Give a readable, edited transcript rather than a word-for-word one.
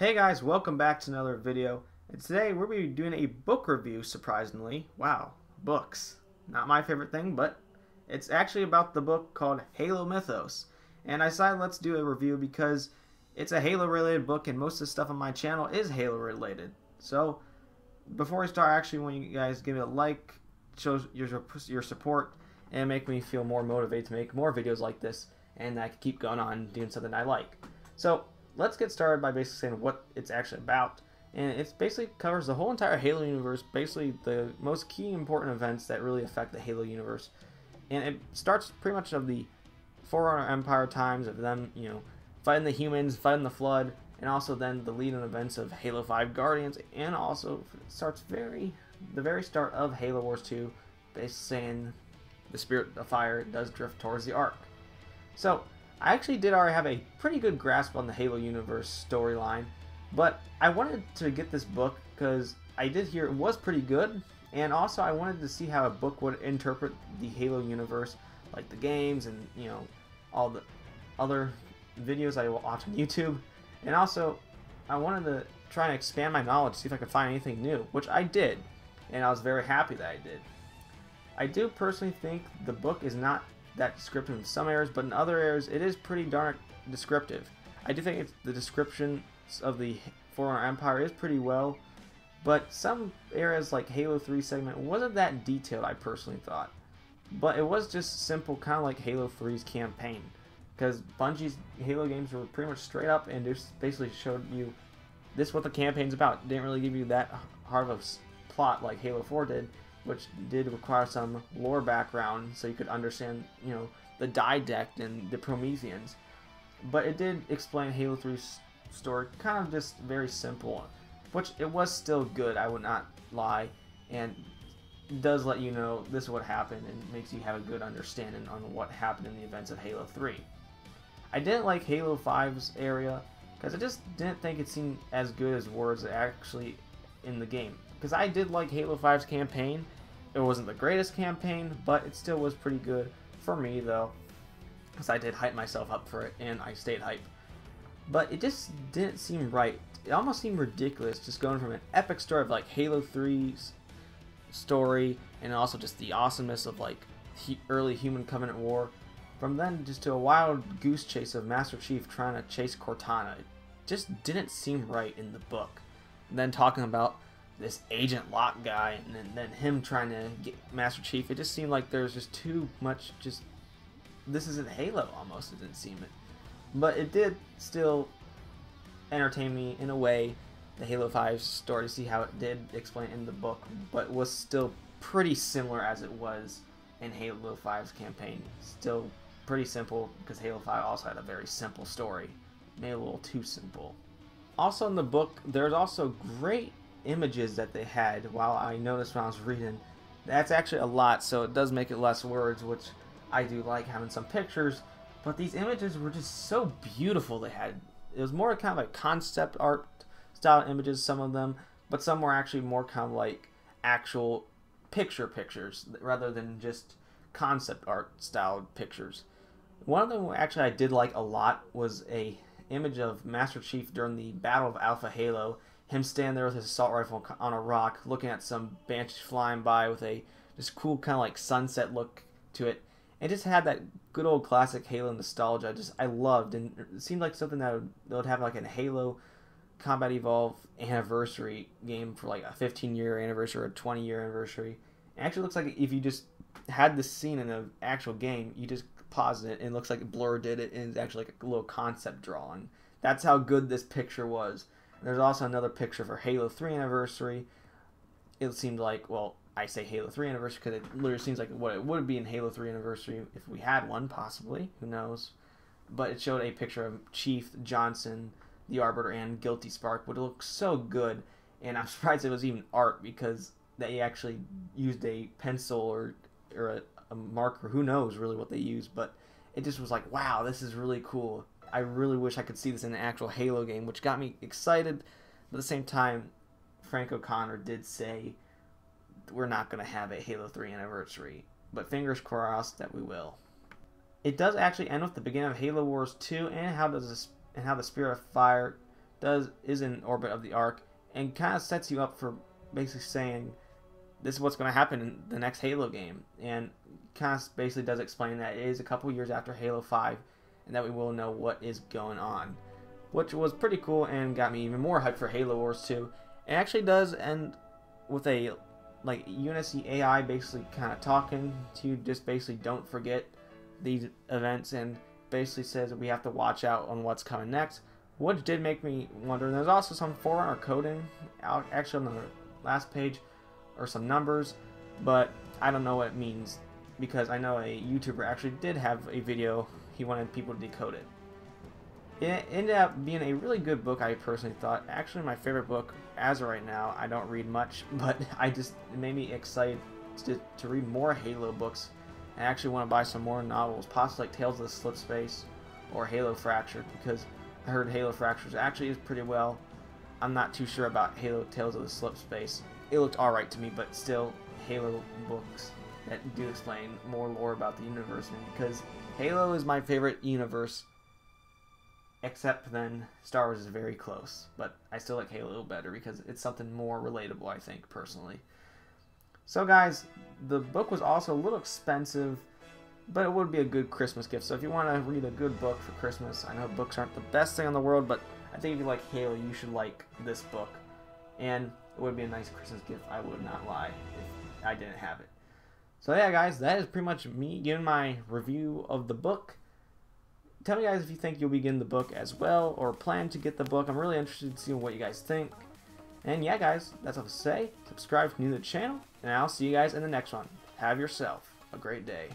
Hey guys, welcome back to another video. And today we're going to be doing a book review, surprisingly. Wow, books. Not my favorite thing, but it's actually about the book called Halo Mythos. And I decided let's do a review because it's a Halo related book and most of the stuff on my channel is Halo related. So before I start, I actually want you guys to give it a like, show your support, and make me feel more motivated to make more videos like this, and I can keep going on doing something I like. So let's get started by basically saying what it's actually about. And it basically covers the whole entire Halo universe, basically the most key important events that really affect the Halo universe. And it starts pretty much of the Forerunner Empire times of them, fighting the humans, fighting the Flood, and also then the lead-in events of Halo 5 Guardians, and also starts the very start of Halo Wars 2, basically saying the Spirit of Fire does drift towards the Ark. So I actually did already have a pretty good grasp on the Halo universe storyline, but I wanted to get this book because I did hear it was pretty good, and also I wanted to see how a book would interpret the Halo universe, like the games and all the other videos I watch on YouTube, and also I wanted to try and expand my knowledge, see if I could find anything new, which I did, and I was very happy that I did. I do personally think the book is not that descriptive in some areas, but in other areas it is pretty darn descriptive. I do think the description of the Forerunner Empire is pretty well, but some areas like Halo 3 segment wasn't that detailed, I personally thought. But it was just simple, kind of like Halo 3's campaign, because Bungie's Halo games were pretty much straight up and just basically showed you this is what the campaign's about. Didn't really give you that hard of a plot like Halo 4 did, which did require some lore background so you could understand, the Didact and the Prometheans. But it did explain Halo 3's story kind of just very simple, which it was still good, I would not lie, and does let you know this is what happened and makes you have a good understanding on what happened in the events of Halo 3. I didn't like Halo 5's area because I just didn't think it seemed as good as words actually in the game. Because I did like Halo 5's campaign. It wasn't the greatest campaign, but it still was pretty good for me, though. Because I did hype myself up for it, and I stayed hype. But it just didn't seem right. It almost seemed ridiculous, just going from an epic story of like Halo 3's story, and also just the awesomeness of like early Human Covenant War, from then just to a wild goose chase of Master Chief trying to chase Cortana. It just didn't seem right in the book. And then talking about this Agent Locke guy, and then him trying to get Master Chief, it just seemed like there's just too much, just, this isn't Halo almost, it didn't seem it. But it did still entertain me in a way, the Halo 5 story, to see how it did explain in the book, but was still pretty similar as it was in Halo 5's campaign. Still pretty simple, because Halo 5 also had a very simple story, maybe a little too simple. Also in the book, there's also great images that they had. While I noticed when I was reading, that's actually a lot, so it does make it less words, which I do like having some pictures, but these images were just so beautiful. They had, it was more kind of like concept art style images, some of them, but some were actually more kind of like actual pictures rather than just concept art style pictures. One of them actually I did like a lot was a image of Master Chief during the Battle of Alpha Halo, him standing there with his assault rifle on a rock, looking at some Banshees flying by with a just cool kind of like sunset look to it. It just had that good old classic Halo nostalgia. I loved, and it seemed like something that would have like a Halo Combat Evolve anniversary game for like a 15-year anniversary or a 20-year anniversary. It actually looks like if you just had this scene in an actual game, you just pause it and it looks like Blur did it, and it's actually like a little concept drawing. That's how good this picture was. There's also another picture for Halo 3 Anniversary. It seemed like, well, I say Halo 3 Anniversary because it literally seems like what it would be in Halo 3 Anniversary if we had one, possibly. Who knows? But it showed a picture of Chief, Johnson, the Arbiter, and Guilty Spark, but it looks so good. And I'm surprised it was even art, because they actually used a pencil or a marker. Who knows really what they used, but it just was like, wow, this is really cool. I really wish I could see this in an actual Halo game, which got me excited. But at the same time, Frank O'Connor did say we're not going to have a Halo 3 Anniversary, but fingers crossed that we will. It does actually end with the beginning of Halo Wars 2 and how the Spirit of Fire is in orbit of the arc, and kind of sets you up for basically saying this is what's going to happen in the next Halo game, and kind of basically does explain that it is a couple years after Halo 5, and that we will know what is going on, which was pretty cool and got me even more hyped for Halo Wars 2. It actually does end with a like Unity AI basically kind of talking to you, just basically don't forget these events, and basically says that we have to watch out on what's coming next, which did make me wonder. And there's also some Forerunner coding out actually on the last page, or some numbers, but I don't know what it means, because I know a YouTuber actually did have a video, he wanted people to decode it. It ended up being a really good book, I personally thought. Actually my favorite book as of right now. I don't read much, but it made me excited to read more Halo books. I actually want to buy some more novels, possibly like Tales of the Slip Space or Halo Fractured, because I heard Halo Fractured actually is pretty well. I'm not too sure about Halo Tales of the Slip Space. It looked alright to me, but still Halo books that do explain more lore about the universe, because Halo is my favorite universe, except then Star Wars is very close, but I still like Halo better because it's something more relatable, I think, personally. So guys, the book was also a little expensive, but it would be a good Christmas gift. So if you want to read a good book for Christmas, I know books aren't the best thing in the world, but I think if you like Halo, you should like this book. And it would be a nice Christmas gift, I would not lie, if I didn't have it. So yeah guys, that is pretty much me giving my review of the book. Tell me guys if you think you'll be getting the book as well, or plan to get the book. I'm really interested to see what you guys think. And yeah guys, that's all to say. Subscribe if you're new to the channel, and I'll see you guys in the next one. Have yourself a great day.